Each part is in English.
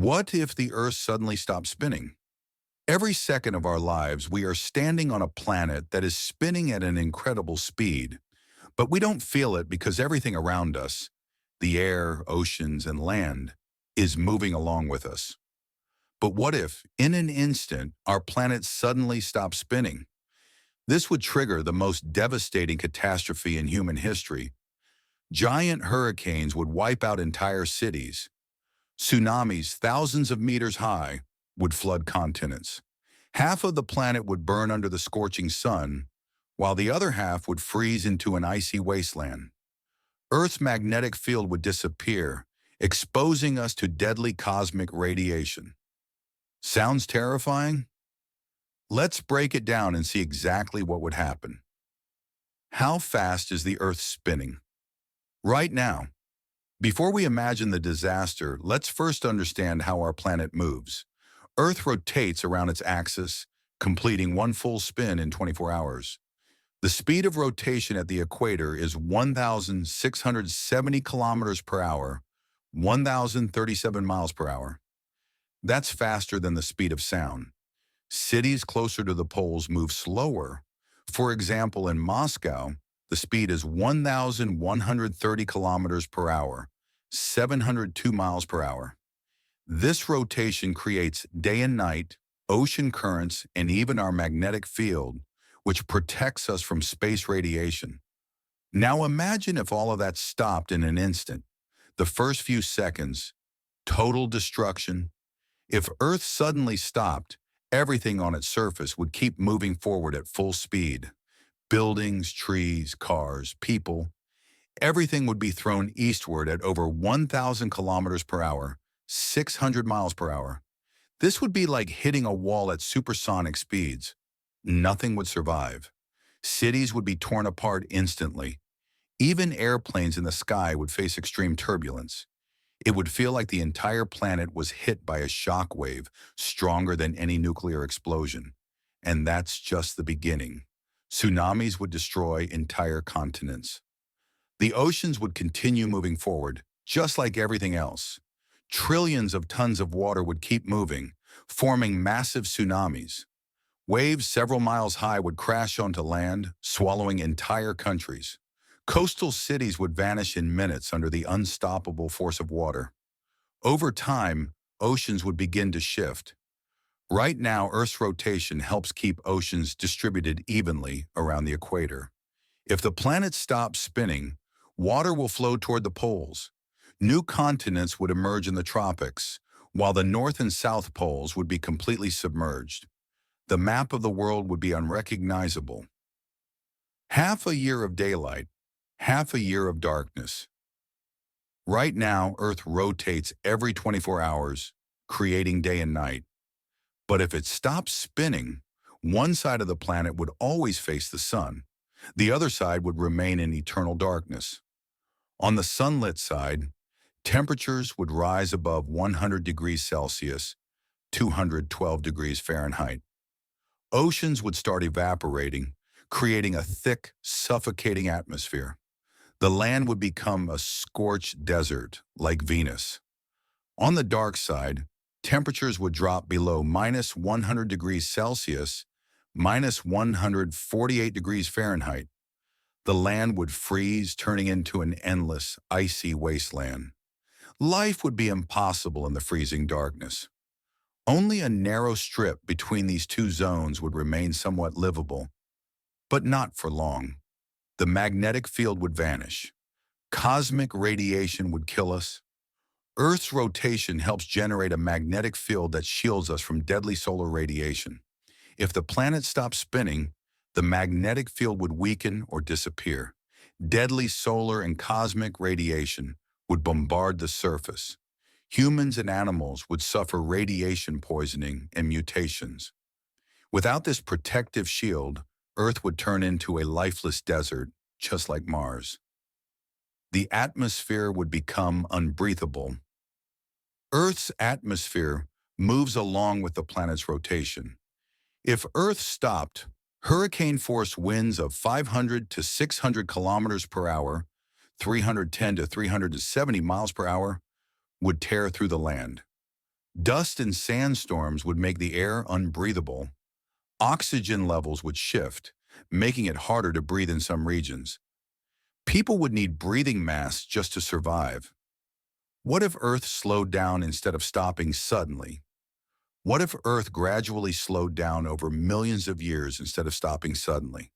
What if the Earth suddenly stopped spinning? Every second of our lives, we are standing on a planet that is spinning at an incredible speed, but we don't feel it because everything around us, the air, oceans, and land, is moving along with us. But what if, in an instant, our planet suddenly stopped spinning? This would trigger the most devastating catastrophe in human history. Giant hurricanes would wipe out entire cities. Tsunamis thousands of meters high would flood continents. Half of the planet would burn under the scorching sun, while the other half would freeze into an icy wasteland. Earth's magnetic field would disappear, exposing us to deadly cosmic radiation. Sounds terrifying? Let's break it down and see exactly what would happen. How fast is the Earth spinning? Right now, before we imagine the disaster, let's first understand how our planet moves. Earth rotates around its axis, completing one full spin in 24 hours. The speed of rotation at the equator is 1,670 kilometers per hour, 1,037 miles per hour. That's faster than the speed of sound. Cities closer to the poles move slower. For example, in Moscow, the speed is 1,130 kilometers per hour, 702 miles per hour. This rotation creates day and night, ocean currents, and even our magnetic field, which protects us from space radiation. Now imagine if all of that stopped in an instant. The first few seconds, total destruction. If Earth suddenly stopped, everything on its surface would keep moving forward at full speed. Buildings, trees, cars, people, everything would be thrown eastward at over 1,000 kilometers per hour, 600 miles per hour. This would be like hitting a wall at supersonic speeds. Nothing would survive. Cities would be torn apart instantly. Even airplanes in the sky would face extreme turbulence. It would feel like the entire planet was hit by a shock wave stronger than any nuclear explosion. And that's just the beginning. Tsunamis would destroy entire continents. The oceans would continue moving forward, just like everything else. Trillions of tons of water would keep moving, forming massive tsunamis. Waves several miles high would crash onto land, swallowing entire countries. Coastal cities would vanish in minutes under the unstoppable force of water. Over time, oceans would begin to shift. Right now, Earth's rotation helps keep oceans distributed evenly around the equator. If the planet stops spinning, water will flow toward the poles. New continents would emerge in the tropics, while the North and South poles would be completely submerged. The map of the world would be unrecognizable. Half a year of daylight, half a year of darkness. Right now, Earth rotates every 24 hours, creating day and night. But if it stops spinning, one side of the planet would always face the sun. The other side would remain in eternal darkness. On the sunlit side, temperatures would rise above 100 degrees Celsius, 212 degrees Fahrenheit. Oceans would start evaporating, creating a thick, suffocating atmosphere. The land would become a scorched desert, like Venus. On the dark side, temperatures would drop below minus 100 degrees Celsius, minus 148 degrees Fahrenheit. The land would freeze, turning into an endless, icy wasteland. Life would be impossible in the freezing darkness. Only a narrow strip between these two zones would remain somewhat livable, but not for long. The magnetic field would vanish. Cosmic radiation would kill us. Earth's rotation helps generate a magnetic field that shields us from deadly solar radiation. If the planet stopped spinning, the magnetic field would weaken or disappear. Deadly solar and cosmic radiation would bombard the surface. Humans and animals would suffer radiation poisoning and mutations. Without this protective shield, Earth would turn into a lifeless desert, just like Mars. The atmosphere would become unbreathable. Earth's atmosphere moves along with the planet's rotation. If Earth stopped, hurricane-force winds of 500 to 600 kilometers per hour, 310 to 370 miles per hour, would tear through the land. Dust and sandstorms would make the air unbreathable. Oxygen levels would shift, making it harder to breathe in some regions. People would need breathing masks just to survive. What if Earth slowed down instead of stopping suddenly? What if Earth gradually slowed down over millions of years instead of stopping suddenly?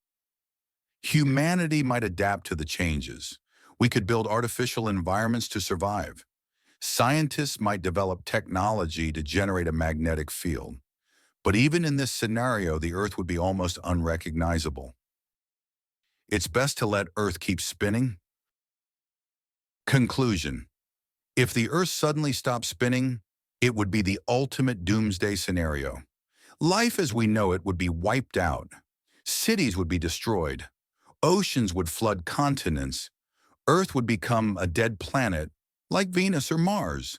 Humanity might adapt to the changes. We could build artificial environments to survive. Scientists might develop technology to generate a magnetic field. But even in this scenario, the Earth would be almost unrecognizable. It's best to let Earth keep spinning. Conclusion. If the Earth suddenly stopped spinning, it would be the ultimate doomsday scenario. Life as we know it would be wiped out. Cities would be destroyed. Oceans would flood continents. Earth would become a dead planet, like Venus or Mars.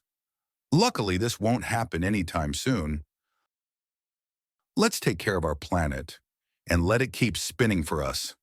Luckily, this won't happen anytime soon. Let's take care of our planet and let it keep spinning for us.